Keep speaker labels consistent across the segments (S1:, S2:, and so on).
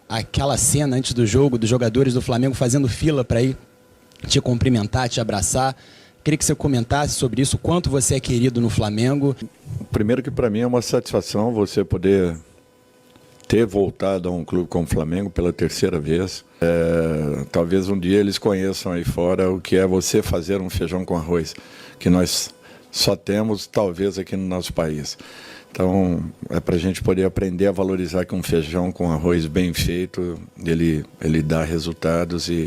S1: aquela cena antes do jogo, dos jogadores do Flamengo fazendo fila para ir te cumprimentar, te abraçar. Queria que você comentasse sobre isso, o quanto você é querido no Flamengo.
S2: Primeiro que para mim é uma satisfação você poder ter voltado a um clube como o Flamengo pela terceira vez. Talvez um dia eles conheçam aí fora o que é você fazer um feijão com arroz, que nós só temos talvez aqui no nosso país. Então é para a gente poder aprender a valorizar que um feijão com arroz bem feito, ele dá resultados. E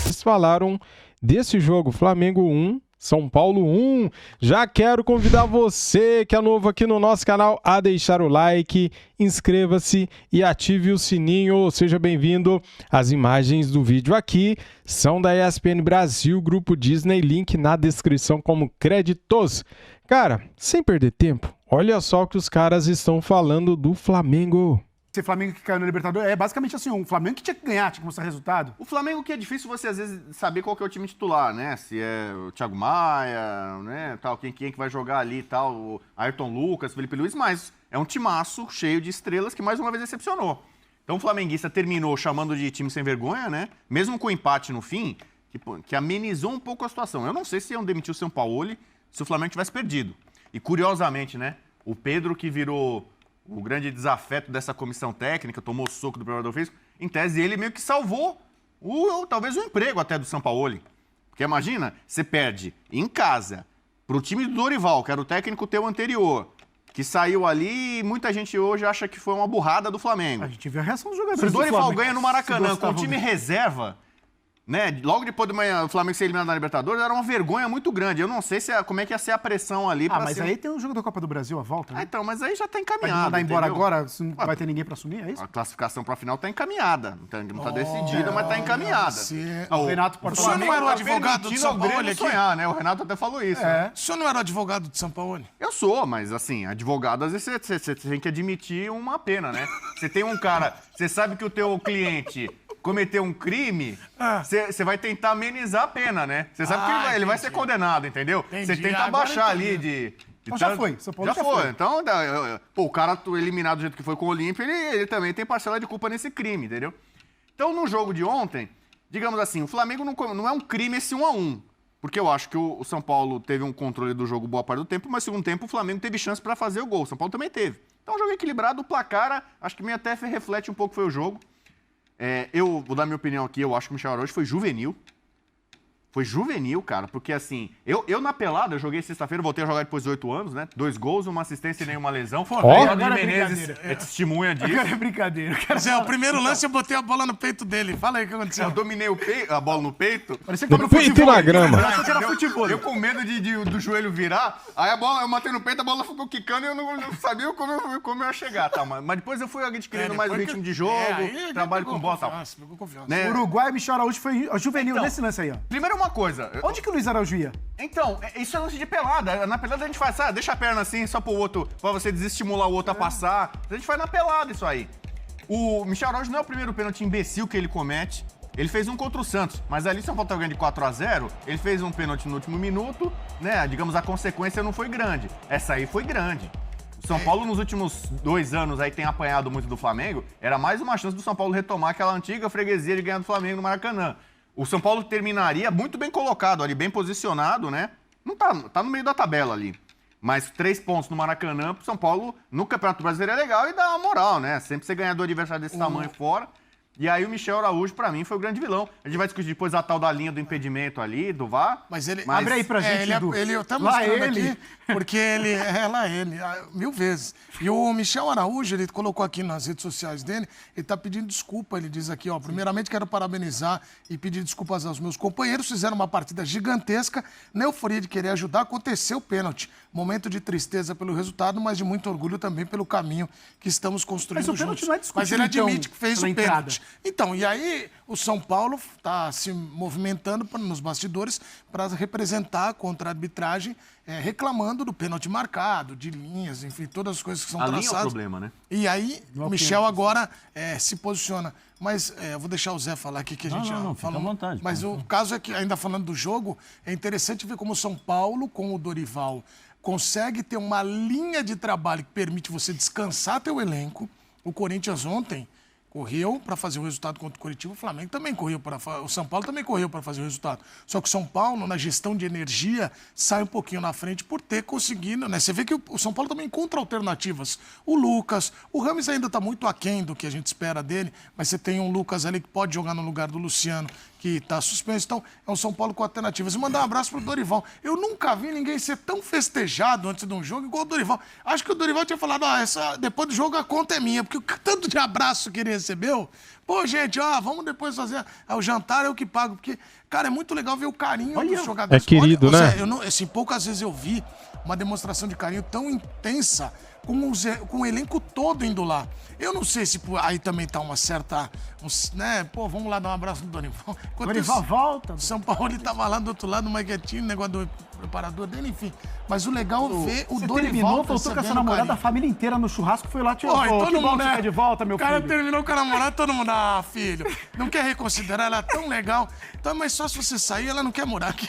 S3: Eles falaram desse jogo, Flamengo 1, São Paulo 1. Já quero convidar você que é novo aqui no nosso canal a deixar o like, inscreva-se e ative o sininho. Seja bem-vindo. As imagens do vídeo aqui são da ESPN Brasil, Grupo Disney, link na descrição como créditos. Cara, sem perder tempo, olha só o que os caras estão falando do Flamengo.
S4: Esse Flamengo que caiu na Libertadores é basicamente assim, um Flamengo que tinha que ganhar, tinha que mostrar resultado.
S5: O Flamengo que é difícil você, às vezes, saber qual que é o time titular, né? Se é o Thiago Maia, né? Tal, quem que vai jogar ali e tal, o Ayrton Lucas, Felipe Luiz, mas é um timaço cheio de estrelas que mais uma vez decepcionou. Então o flamenguista terminou chamando de time sem vergonha, né? Mesmo com o empate no fim, que amenizou um pouco a situação. Eu não sei se iam demitir o Sampaoli se o Flamengo tivesse perdido. E curiosamente, né? O Pedro que virou o grande desafeto dessa comissão técnica, tomou soco do preparador físico, em tese ele meio que salvou talvez o emprego até do Sampaoli. Porque imagina, você perde em casa pro time do Dorival, que era o técnico teu anterior, que saiu ali e muita gente hoje acha que foi uma burrada do Flamengo.
S4: A gente viu a reação dos jogadores.
S5: Se o
S4: do
S5: Dorival
S4: Flamengo
S5: ganha no Maracanã com o time
S4: dele.
S5: reserva, né? Logo depois do o Flamengo ser eliminado na Libertadores, era uma vergonha muito grande. Eu não sei como é que ia ser a pressão ali.
S4: Mas aí tem o jogo da Copa do Brasil, a volta, né?
S5: Então, mas aí já tá
S4: Vai
S5: encaminhado.
S4: mandar embora
S5: entendeu?
S4: agora, não vai ter ninguém pra assumir, é isso?
S5: A classificação pra final tá encaminhada. Não tá decidida, mas tá encaminhada.
S4: O Renato
S6: O senhor não era o advogado do Sampaoli aqui?
S5: Sonhar, né? O Renato até falou isso. Né?
S6: O senhor não era o advogado do Sampaoli?
S5: Eu sou, mas assim, advogado, às vezes você tem que admitir uma pena, né? Você tem um cara, você sabe que o teu cliente cometeu um crime, você vai tentar amenizar a pena, né? Você sabe que ele vai ser condenado, entendeu? Você tenta
S6: Agora
S5: abaixar
S6: entendi.
S5: ali de
S4: Então já foi, São Paulo
S5: já foi. Então, o cara eliminado do jeito que foi com o Olímpia, ele também tem parcela de culpa nesse crime, entendeu? Então, no jogo de ontem, digamos assim, o Flamengo não é um crime esse 1-1. Porque eu acho que o São Paulo teve um controle do jogo boa parte do tempo, mas no segundo tempo o Flamengo teve chance para fazer o gol. O São Paulo também teve. Então, um jogo equilibrado, o placar, acho que meio até reflete um pouco foi o jogo. Eu vou dar minha opinião aqui, eu acho que o Michel Araújo foi juvenil. Foi juvenil, cara, porque assim, eu na pelada, eu joguei sexta-feira, voltei a jogar depois de 8 anos, né? 2 gols, uma assistência e nenhuma lesão. O
S4: agora é
S5: Menezes
S4: brincadeira.
S5: é testemunha disso.
S4: Agora é brincadeira.
S6: O primeiro lance eu botei a bola no peito dele. Fala aí o que aconteceu.
S5: Eu dominei a bola no peito.
S4: Parecia que tava
S3: No
S4: no
S3: peito e
S4: futebol.
S3: na grama.
S4: Eu achei que era futebol.
S5: Eu com medo do joelho virar, aí a bola, eu matei no peito, a bola ficou quicando e eu não sabia como eu ia chegar, tá? Mas depois eu fui adquirindo mais ritmo de jogo, trabalho com bola e tal.
S6: Pegou confiança.
S5: Né?
S4: O Uruguai, Michel Araújo foi juvenil
S5: Então,
S4: nesse lance aí, ó.
S5: Primeiro uma coisa.
S4: Onde que o Luiz Araújo ia?
S5: Então, isso é lance de pelada. Na pelada a gente faz, deixa a perna assim, só pro outro, pra você desestimular o outro a passar. A gente faz na pelada isso aí. O Michel Araújo não é o primeiro pênalti imbecil que ele comete. Ele fez um contra o Santos, mas ali o São Paulo tá ganhando de 4-0, ele fez um pênalti no último minuto, né? Digamos, a consequência não foi grande. Essa aí foi grande. O São Paulo, nos últimos 2 anos, aí tem apanhado muito do Flamengo, era mais uma chance do São Paulo retomar aquela antiga freguesia de ganhar do Flamengo no Maracanã. O São Paulo terminaria muito bem colocado ali, bem posicionado, né? Não tá no meio da tabela ali. Mas 3 pontos no Maracanã pro São Paulo no Campeonato Brasileiro é legal e dá uma moral, né? Sempre você ganhar do adversário desse tamanho fora. E aí o Michel Araújo, pra mim, foi o grande vilão. A gente vai discutir depois a tal da linha do impedimento ali, do VAR.
S6: Mas ele...
S4: Abre aí pra gente, Edu.
S6: Ele tá
S4: Lá
S6: mostrando
S4: ele.
S6: aqui, porque ele... lá ele, 1000 vezes. E o Michel Araújo, ele colocou aqui nas redes sociais dele, ele tá pedindo desculpa, ele diz aqui, ó, primeiramente quero parabenizar e pedir desculpas aos meus companheiros, fizeram uma partida gigantesca, na euforia de querer ajudar, aconteceu o pênalti. Momento de tristeza pelo resultado, mas de muito orgulho também pelo caminho que estamos construindo
S4: Mas o pênalti
S6: juntos.
S4: não é discutido,
S6: Mas ele admite
S4: então,
S6: que fez
S4: pela
S6: o
S4: entrada.
S6: pênalti. Então, e aí o São Paulo está se movimentando nos bastidores para representar contra a arbitragem reclamando do pênalti marcado, de linhas, enfim, todas as coisas que são
S5: A linha é
S6: traçadas.
S5: o problema, né?
S6: E aí, o Michel agora se posiciona. Mas eu vou deixar o Zé falar aqui, que a gente já
S7: fica
S6: falou.
S7: à vontade.
S6: Mas o caso é que, ainda falando do jogo, é interessante ver como o São Paulo, com o Dorival, consegue ter uma linha de trabalho que permite você descansar teu elenco. O Corinthians ontem correu para fazer o resultado contra o Coritiba, o Flamengo também correu o São Paulo também correu para fazer o resultado. Só que o São Paulo, na gestão de energia, sai um pouquinho na frente por ter conseguido, né? Você vê que o São Paulo também encontra alternativas. O Lucas, o Rames ainda está muito aquém do que a gente espera dele, mas você tem um Lucas ali que pode jogar no lugar do Luciano, que está suspenso. Então, é um São Paulo com alternativas. E mandar um abraço pro Dorival. Eu nunca vi ninguém ser tão festejado antes de um jogo igual o Dorival. Acho que o Dorival tinha falado, depois do jogo a conta é minha, porque o tanto de abraço que ele recebeu. Pô, gente, vamos depois fazer o jantar, eu que pago. Porque, cara, é muito legal ver o carinho dos jogadores.
S3: É querido, né?
S6: Assim, poucas vezes eu vi uma demonstração de carinho tão intensa com o elenco todo indo lá. Eu não sei se aí também tá uma certa... vamos lá dar um abraço no Dorival.
S4: Dorival volta.
S6: São Paulo, ele tava lá do outro lado, mais quietinho, o negócio do preparador dele, enfim. Mas o legal é ver o Dorival
S4: terminou, voltou com essa namorada, a família inteira no churrasco, foi lá, tirou foto.
S6: todo mundo,
S4: de volta, meu filho.
S6: O cara terminou com a namorada, todo mundo, filho, não quer reconsiderar, ela é tão legal. Então é mais só se você sair, ela não quer morar aqui.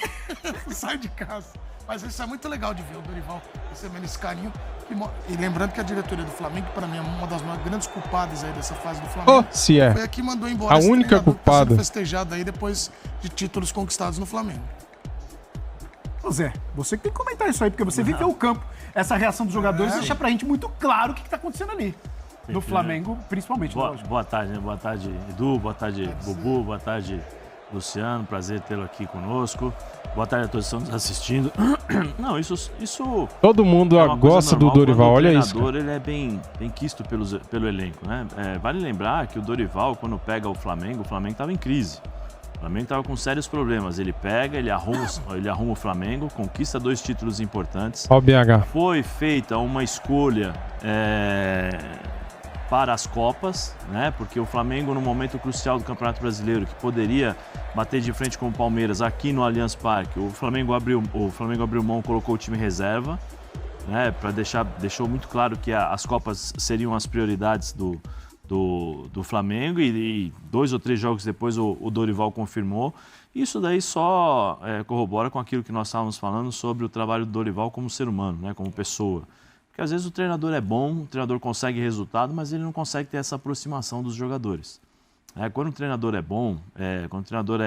S6: Sai de casa. Mas isso é muito legal de ver o Dorival recebendo esse carinho. E lembrando que a diretoria do Flamengo, para mim, é uma das grandes culpadas aí dessa fase do Flamengo.
S3: Se é.
S6: Foi a que mandou embora
S3: A
S6: esse
S3: única
S6: treinador que tá
S3: culpada.
S6: sendo festejado aí depois de títulos conquistados no Flamengo.
S4: Ô Zé, você que tem que comentar isso aí, porque você viveu o campo. Essa reação dos jogadores deixa pra gente muito claro o que tá acontecendo ali. No Flamengo, principalmente.
S7: Boa tarde, né? Boa tarde, Edu. Boa tarde, Bubu. Boa tarde, Luciano. Prazer tê-lo aqui conosco. Boa tarde a todos que estão nos assistindo. Não, isso
S3: Todo mundo
S7: é uma coisa
S3: gosta do
S7: normal
S3: Dorival,
S7: quando
S3: olha
S7: o
S3: isso.
S7: treinador ele é bem quisto pelo elenco, né? Vale lembrar que o Dorival, quando pega o Flamengo estava em crise. O Flamengo estava com sérios problemas. Ele pega, ele arruma o Flamengo, conquista 2 títulos importantes.
S3: Ó o BH.
S7: Foi feita uma escolha para as Copas, né? Porque o Flamengo, no momento crucial do Campeonato Brasileiro, que poderia bater de frente com o Palmeiras aqui no Allianz Parque, o Flamengo abriu mão, colocou o time reserva, né? Deixou muito claro que as Copas seriam as prioridades do Flamengo e 2 ou 3 jogos depois o Dorival confirmou. Isso daí só corrobora com aquilo que nós estávamos falando sobre o trabalho do Dorival como ser humano, né? Como pessoa. Porque às vezes o treinador é bom, o treinador consegue resultado, mas ele não consegue ter essa aproximação dos jogadores. Quando o treinador é bom, quando o treinador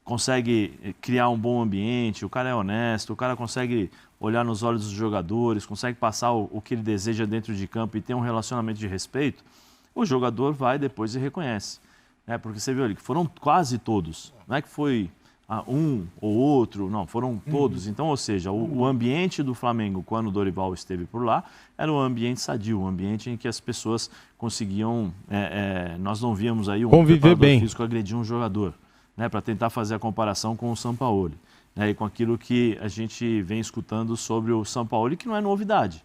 S7: consegue criar um bom ambiente, o cara é honesto, o cara consegue olhar nos olhos dos jogadores, consegue passar o que ele deseja dentro de campo e ter um relacionamento de respeito, o jogador vai depois e reconhece. Porque você viu ali que foram quase todos, não é que foi um ou outro, não, foram todos. Então, ou seja, o ambiente do Flamengo, quando o Dorival esteve por lá, era um ambiente sadio, um ambiente em que as pessoas conseguiam, nós não víamos aí um
S3: conviver bem,
S7: físico agredir um jogador, né, para tentar fazer a comparação com o Sampaoli, né, e com aquilo que a gente vem escutando sobre o Sampaoli, que não é novidade.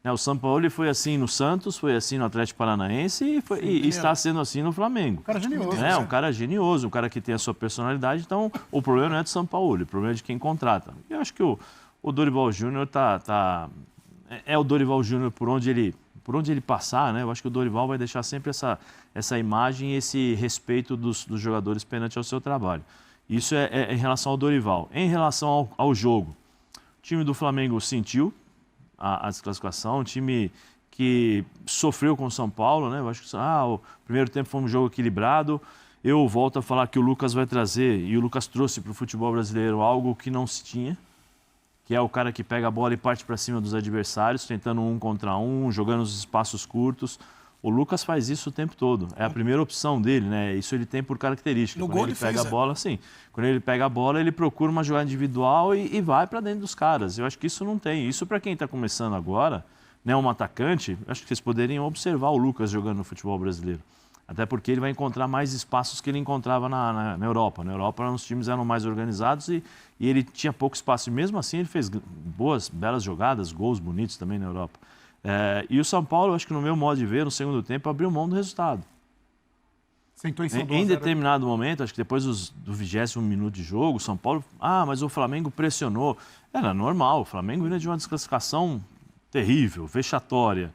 S7: O Sampaoli foi assim no Santos, foi assim no Atlético Paranaense e está sendo assim no Flamengo.
S4: Um cara genioso.
S7: Um cara genioso, um cara que tem a sua personalidade. Então, o problema não é do Sampaoli, o problema é de quem contrata. Eu acho que o Dorival Júnior é o Dorival Júnior por onde ele passar, né? Eu acho que o Dorival vai deixar sempre essa imagem e esse respeito dos jogadores perante ao seu trabalho. Isso é em relação ao Dorival. Em relação ao jogo, o time do Flamengo sentiu a desclassificação, um time que sofreu com o São Paulo, né? Eu acho que o primeiro tempo foi um jogo equilibrado. Eu volto a falar que o Lucas vai trazer, e o Lucas trouxe para o futebol brasileiro algo que não se tinha, que é o cara que pega a bola e parte para cima dos adversários, tentando 1 contra 1, jogando os espaços curtos. O Lucas faz isso o tempo todo. É a primeira opção dele, né? Isso ele tem por característica.
S6: No
S7: quando
S6: gol
S7: ele
S6: ele
S7: pega
S6: fez,
S7: a bola, sim. Quando ele pega a bola, ele procura uma jogada individual e vai para dentro dos caras. Eu acho que isso não tem. Isso para quem está começando agora, né, um atacante, acho que vocês poderiam observar o Lucas jogando no futebol brasileiro. Até porque ele vai encontrar mais espaços que ele encontrava na Europa. Na Europa, os times eram mais organizados e ele tinha pouco espaço. E mesmo assim, ele fez belas jogadas, gols bonitos também na Europa. E o São Paulo, acho que no meu modo de ver, no segundo tempo, abriu mão do resultado.
S4: Sentou em cima do
S7: Em
S4: 1 a 0.
S7: determinado momento, acho que depois do 20º minuto de jogo, o São Paulo... mas o Flamengo pressionou. Era normal, o Flamengo vinha de uma desclassificação terrível, vexatória,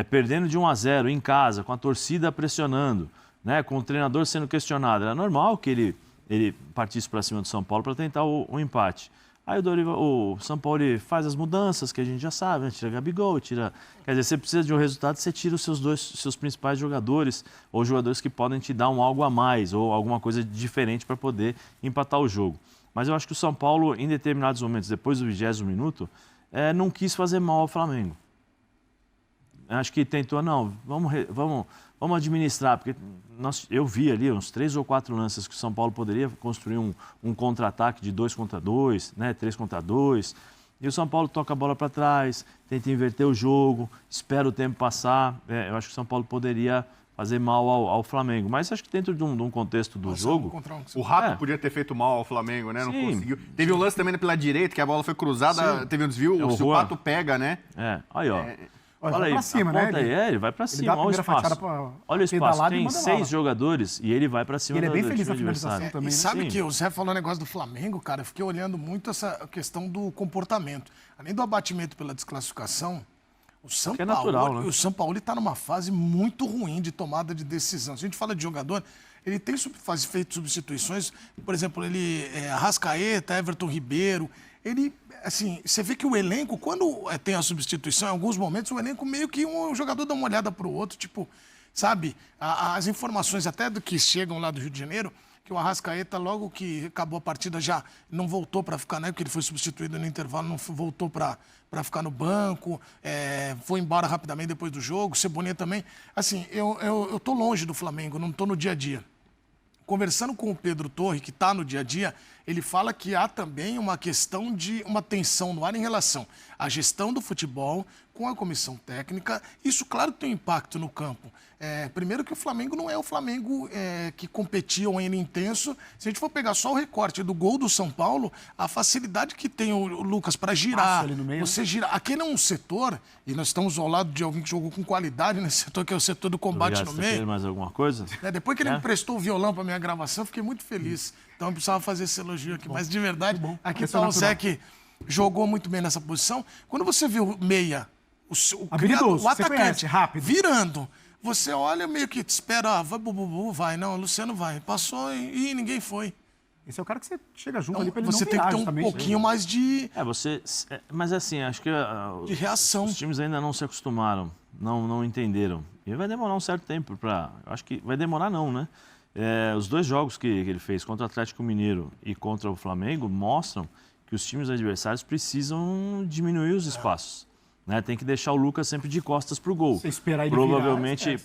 S7: perdendo de 1 a 0 em casa, com a torcida pressionando, né, com o treinador sendo questionado. Era normal que ele partisse para cima do São Paulo para tentar o empate. Aí o São Paulo faz as mudanças que a gente já sabe, né? Tira Gabigol, tira... Quer dizer, você precisa de um resultado, você tira os seus principais jogadores, ou jogadores que podem te dar algo a mais, ou alguma coisa diferente para poder empatar o jogo. Mas eu acho que o São Paulo, em determinados momentos, depois do 20º minuto, não quis fazer mal ao Flamengo. Acho que tentou, não, vamos administrar, porque eu vi ali uns 3 ou 4 lances que o São Paulo poderia construir um contra-ataque de 2 contra 2, né, 3 contra 2, e o São Paulo toca a bola para trás, tenta inverter o jogo, espera o tempo passar. Eu acho que o São Paulo poderia fazer mal ao Flamengo, mas acho que dentro de um contexto do jogo...
S5: O Rato podia ter feito mal ao Flamengo, né? Não conseguiu. Teve um lance também pela direita, que a bola foi cruzada, teve um desvio, se o Pato pega, né?
S7: Aí, ó.
S4: Olha aí, pra cima, né?
S7: Ele vai pra cima, olha o espaço. Olha o espaço, tem 6 jogadores e ele vai pra cima
S4: do
S7: adversário.
S4: Ele é bem feliz na finalização também,
S6: E
S4: né?
S6: sabe que o Zé falou um negócio do Flamengo, cara, eu fiquei olhando muito essa questão do comportamento. Além do abatimento pela desclassificação, o São Paulo,
S7: natural, né?
S6: O São Paulo está numa fase muito ruim de tomada de decisão. Se a gente fala de jogador, ele tem feito substituições, por exemplo, Arrascaeta, Everton Ribeiro, ele, assim, você vê que o elenco, quando tem a substituição, em alguns momentos, o elenco meio que um jogador dá uma olhada para o outro, tipo, sabe? As informações até do que chegam lá do Rio de Janeiro, que o Arrascaeta, logo que acabou a partida, já não voltou para ficar, né? Porque ele foi substituído no intervalo, não voltou para ficar no banco, foi embora rapidamente depois do jogo, Cebolinha também. Assim, eu tô longe do Flamengo, não tô no dia a dia. Conversando com o Pedro Torre, que está no dia a dia, ele fala que há também uma questão de uma tensão no ar em relação à gestão do futebol com a comissão técnica. Isso, claro, tem um impacto no campo. Primeiro que o Flamengo não é o Flamengo que competia ainda intenso. Se a gente for pegar só o recorte do gol do São Paulo, a facilidade que tem o Lucas para girar,
S4: ali no meio,
S6: você girar. Aquele é um setor, e nós estamos ao lado de alguém que jogou com qualidade nesse setor, que é o setor do combate no meio.
S7: Você quer mais alguma coisa?
S6: Depois que ele me prestou o violão para minha gravação, eu fiquei muito feliz. Então eu precisava fazer esse elogio aqui. Mas de verdade, aqui está o Zé que jogou muito bem nessa posição. Quando você vê o meia, o atacante
S4: rápido,
S6: virando, você olha meio que espera, vai, não, o Luciano vai. Passou e ninguém foi.
S4: Esse é o cara que você chega junto ali pra ele
S6: você
S4: não
S6: tem que ter um
S4: justamente,
S6: pouquinho mais de...
S7: Mas assim, acho que
S6: de reação.
S7: Os times ainda não se acostumaram, não entenderam. E vai demorar um certo tempo para... Acho que vai demorar não, né? Os 2 jogos que ele fez contra o Atlético Mineiro e contra o Flamengo mostram que os times adversários precisam diminuir os espaços. Né? Tem que deixar o Lucas sempre de costas para o gol.
S4: Você esperar ele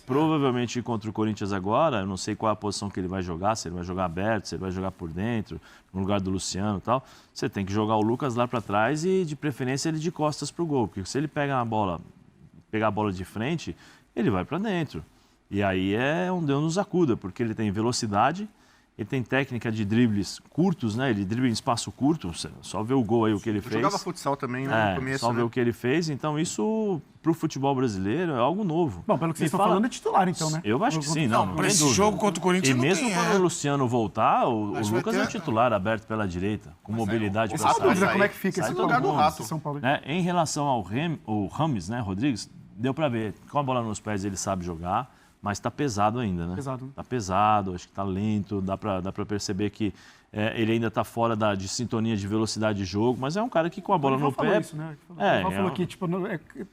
S7: provavelmente contra o Corinthians agora, eu não sei qual é a posição que ele vai jogar, se ele vai jogar aberto, se ele vai jogar por dentro, no lugar do Luciano e tal. Você tem que jogar o Lucas lá para trás e, de preferência, ele de costas para o gol. Porque se ele pegar a bola de frente, ele vai para dentro. E aí é um Deus nos acuda, porque ele tem velocidade, ele tem técnica de dribles curtos, né? Ele dribla em espaço curto, só vê o gol aí, o que ele fez.
S5: Jogava futsal também, né? No começo,
S7: só ver o que ele fez. Então isso, pro futebol brasileiro, é algo novo.
S4: Bom, pelo que vocês estão falando, é titular, então, né?
S7: Eu acho que sim, não.
S6: Para esse jogo contra o Corinthians,
S7: e mesmo quando o Luciano voltar, o Lucas é o titular aberto pela direita, com mobilidade para sair.
S4: Como é que fica esse
S5: lugar do Rato?
S4: São Paulo?
S7: Em relação ao Rames, né, Rodrigues, deu para ver. Com a bola nos pés ele sabe jogar. Mas está pesado ainda, né? Está pesado, acho que está lento, dá para perceber que ele ainda está fora de sintonia de velocidade de jogo, mas é um cara que com a bola no pé...
S4: Isso, né? Falou aqui, tipo,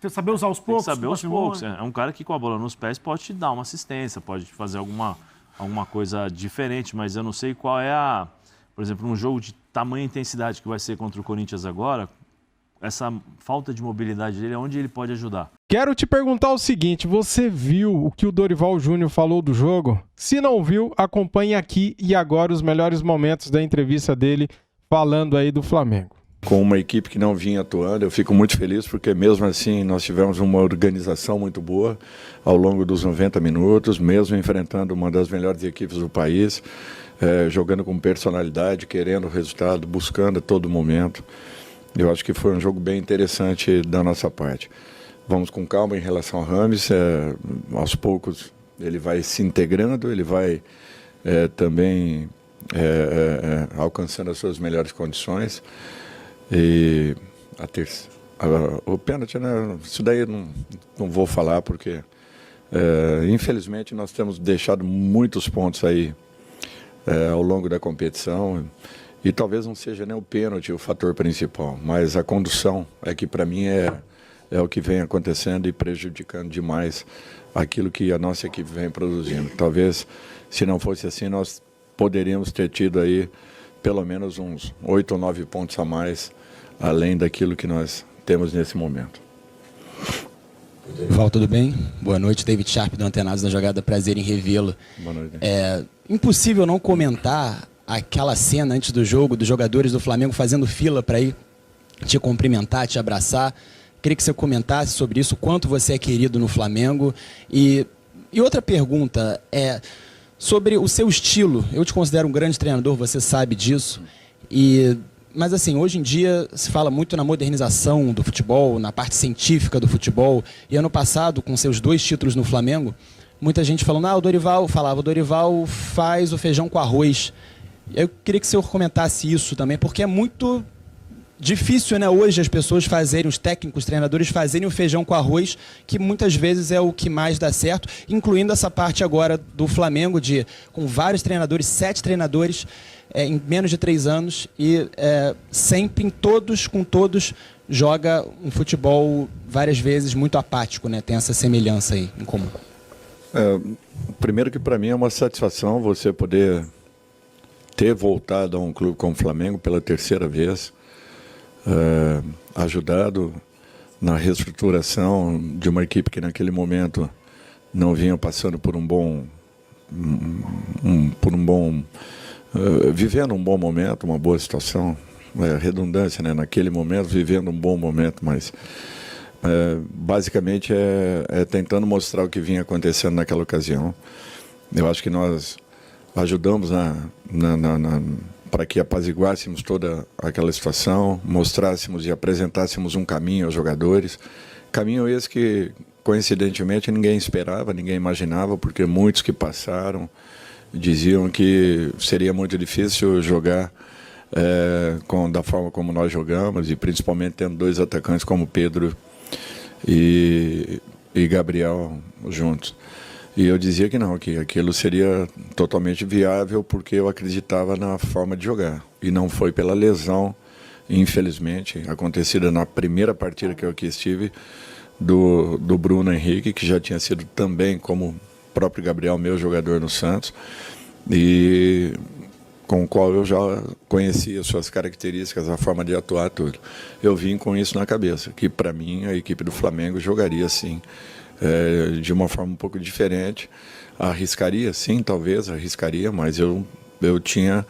S4: saber usar aos poucos.
S7: Saber aos poucos. É um cara que com a bola nos pés pode te dar uma assistência, pode fazer alguma coisa diferente, mas eu não sei qual é por exemplo, um jogo de tamanha intensidade que vai ser contra o Corinthians agora, essa falta de mobilidade dele é onde ele pode ajudar.
S3: Quero te perguntar o seguinte, você viu o que o Dorival Júnior falou do jogo? Se não viu, acompanhe aqui e agora os melhores momentos da entrevista dele falando aí do Flamengo.
S2: Com uma equipe que não vinha atuando, eu fico muito feliz porque mesmo assim nós tivemos uma organização muito boa ao longo dos 90 minutos, mesmo enfrentando uma das melhores equipes do país, jogando com personalidade, querendo o resultado, buscando a todo momento. Eu acho que foi um jogo bem interessante da nossa parte. Vamos com calma em relação ao Rames, aos poucos ele vai se integrando, ele vai também alcançando as suas melhores condições. E o pênalti, né, isso daí eu não vou falar, porque infelizmente nós temos deixado muitos pontos aí ao longo da competição, e talvez não seja nem o pênalti o fator principal, mas a condução é que para mim é o que vem acontecendo e prejudicando demais aquilo que a nossa equipe vem produzindo. Talvez, se não fosse assim, nós poderíamos ter tido aí pelo menos uns 8 ou 9 pontos a mais, além daquilo que nós temos nesse momento.
S1: Val, tudo bem? Boa noite, David Sharp do Antenados na Jogada, prazer em revê-lo.
S2: Boa noite.
S1: É impossível não comentar aquela cena antes do jogo, dos jogadores do Flamengo fazendo fila para ir te cumprimentar, te abraçar. Queria que você comentasse sobre isso, quanto você é querido no Flamengo. E outra pergunta sobre o seu estilo. Eu te considero um grande treinador, você sabe disso. Mas assim, hoje em dia se fala muito na modernização do futebol, na parte científica do futebol. E ano passado, com seus 2 títulos no Flamengo, muita gente falando, o Dorival faz o feijão com arroz. Eu queria que o senhor comentasse isso também, porque é muito difícil, né, hoje as pessoas fazerem, os técnicos, os treinadores fazerem o feijão com arroz, que muitas vezes é o que mais dá certo, incluindo essa parte agora do Flamengo, com vários treinadores, 7 treinadores em menos de 3 anos, e sempre com todos joga um futebol várias vezes muito apático, né? Tem essa semelhança aí em comum.
S2: Primeiro que para mim é uma satisfação você poder ter voltado a um clube como o Flamengo pela 3ª vez, ajudado na reestruturação de uma equipe que naquele momento não vinha passando por vivendo um bom momento, uma boa situação, redundância, né? Naquele momento, vivendo um bom momento, mas basicamente tentando mostrar o que vinha acontecendo naquela ocasião. Eu acho que nós ajudamos para que apaziguássemos toda aquela situação, mostrássemos e apresentássemos um caminho aos jogadores. Caminho esse que, coincidentemente, ninguém esperava, ninguém imaginava, porque muitos que passaram diziam que seria muito difícil jogar da forma como nós jogamos, e principalmente tendo 2 atacantes como Pedro e Gabriel juntos. E eu dizia que não, que aquilo seria totalmente viável, porque eu acreditava na forma de jogar. E não foi pela lesão, infelizmente, acontecida na primeira partida que eu aqui estive, do Bruno Henrique, que já tinha sido também, como o próprio Gabriel, meu jogador no Santos, e com o qual eu já conhecia suas características, a forma de atuar, tudo. Eu vim com isso na cabeça, que para mim a equipe do Flamengo jogaria assim, de uma forma um pouco diferente. Arriscaria, sim, talvez arriscaria, mas eu tinha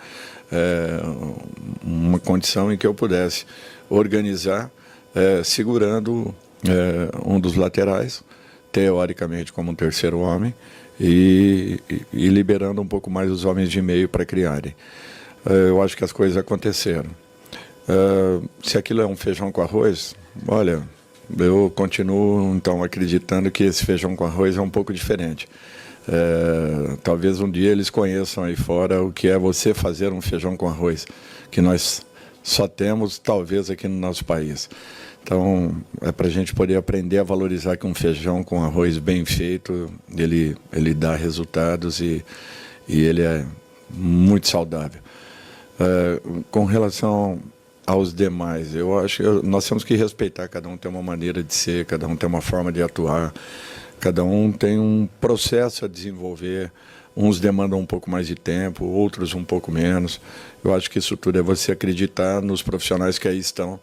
S2: uma condição em que eu pudesse organizar, segurando um dos laterais, teoricamente como um 3º homem, e liberando um pouco mais os homens de meio para criarem. Eu acho que as coisas aconteceram. Se aquilo é um feijão com arroz, olha, eu continuo então acreditando que esse feijão com arroz é um pouco diferente. Talvez um dia eles conheçam aí fora o que é você fazer um feijão com arroz, que nós só temos talvez aqui no nosso país. Então é para a gente poder aprender a valorizar que um feijão com arroz bem feito, ele dá resultados e ele é muito saudável. Com relação aos demais, eu acho que nós temos que respeitar, cada um tem uma maneira de ser, cada um tem uma forma de atuar, cada um tem um processo a desenvolver, uns demandam um pouco mais de tempo, outros um pouco menos. Eu acho que isso tudo é você acreditar nos profissionais que aí estão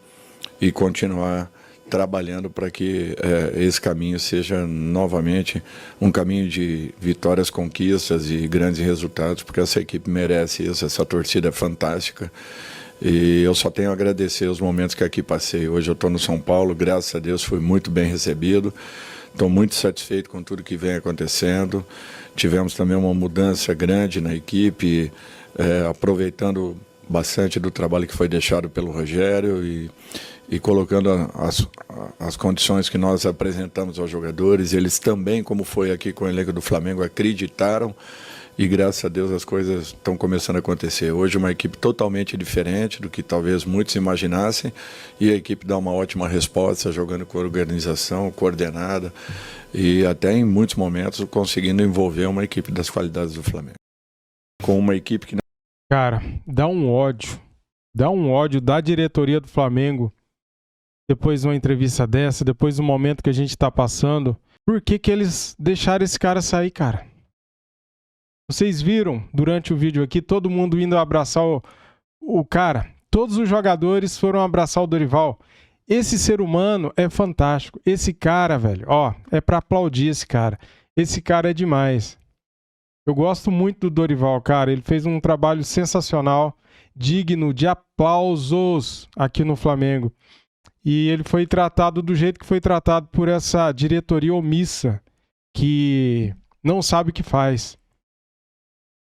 S2: e continuar trabalhando para que esse caminho seja novamente um caminho de vitórias, conquistas e grandes resultados, porque essa equipe merece isso, essa torcida é fantástica. E eu só tenho a agradecer os momentos que aqui passei. Hoje eu estou no São Paulo, graças a Deus fui muito bem recebido. Estou muito satisfeito com tudo que vem acontecendo. Tivemos também uma mudança grande na equipe, aproveitando bastante do trabalho que foi deixado pelo Rogério e colocando as condições que nós apresentamos aos jogadores, eles também, como foi aqui com o elenco do Flamengo, acreditaram e graças a Deus as coisas estão começando a acontecer. Hoje uma equipe totalmente diferente do que talvez muitos imaginassem e a equipe dá uma ótima resposta, jogando com organização, coordenada e até em muitos momentos conseguindo envolver uma equipe das qualidades do Flamengo. Com uma equipe que...
S3: Cara, dá um ódio da diretoria do Flamengo depois de uma entrevista dessa, depois do momento que a gente tá passando. Por que que eles deixaram esse cara sair, cara? Vocês viram durante o vídeo aqui todo mundo indo abraçar o cara. Todos os jogadores foram abraçar o Dorival. Esse ser humano é fantástico. Esse cara, velho, ó, é pra aplaudir esse cara. Esse cara é demais. Eu gosto muito do Dorival, cara. Ele fez um trabalho sensacional, digno de aplausos aqui no Flamengo. E ele foi tratado do jeito que foi tratado por essa diretoria omissa, que não sabe o que faz.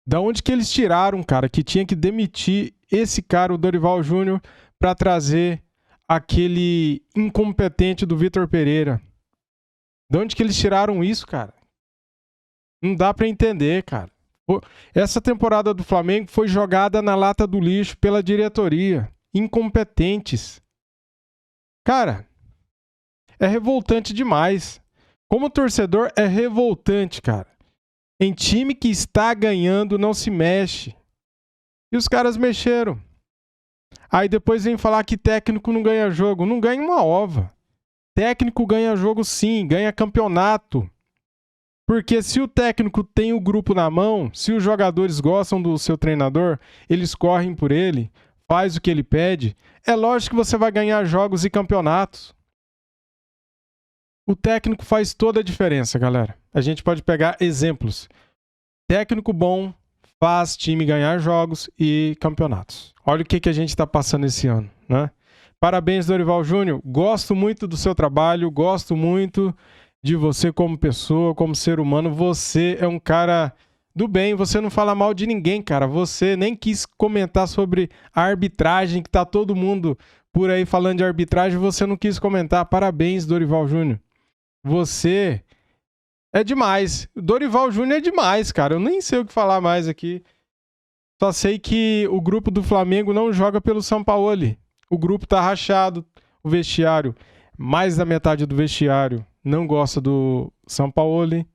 S3: Da onde que eles tiraram, cara, que tinha que demitir esse cara, o Dorival Júnior, para trazer aquele incompetente do Vitor Pereira? Da onde que eles tiraram isso, cara? Não dá para entender, cara. Essa temporada do Flamengo foi jogada na lata do lixo pela diretoria. Incompetentes. Cara, é revoltante demais. Como torcedor, é revoltante, cara. Em time que está ganhando, não se mexe. E os caras mexeram. Aí depois vem falar que técnico não ganha jogo. Não ganha uma ova. Técnico ganha jogo sim, ganha campeonato. Porque se o técnico tem o grupo na mão, se os jogadores gostam do seu treinador, eles correm por ele, faz o que ele pede, é lógico que você vai ganhar jogos e campeonatos. O técnico faz toda a diferença, galera. A gente pode pegar exemplos. Técnico bom faz time ganhar jogos e campeonatos. Olha o que a gente está passando esse ano, né? Parabéns, Dorival Júnior. Gosto muito do seu trabalho, gosto muito de você como pessoa, como ser humano. Você é um cara do bem, você não fala mal de ninguém, cara. Você nem quis comentar sobre a arbitragem, que tá todo mundo por aí falando de arbitragem, você não quis comentar. Parabéns, Dorival Júnior. Você é demais. Dorival Júnior é demais, cara. Eu nem sei o que falar mais aqui. Só sei que o grupo do Flamengo não joga pelo Sampaoli. O grupo tá rachado. O vestiário, mais da metade do vestiário, não gosta do Sampaoli.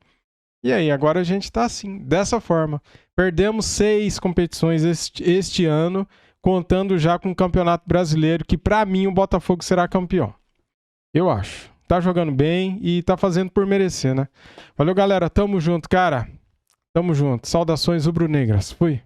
S3: E aí, agora a gente tá assim, dessa forma. Perdemos 6 competições este ano, contando já com o Campeonato Brasileiro, que pra mim o Botafogo será campeão. Eu acho. Tá jogando bem e tá fazendo por merecer, né? Valeu, galera. Tamo junto, cara. Tamo junto. Saudações rubro-negras. Fui.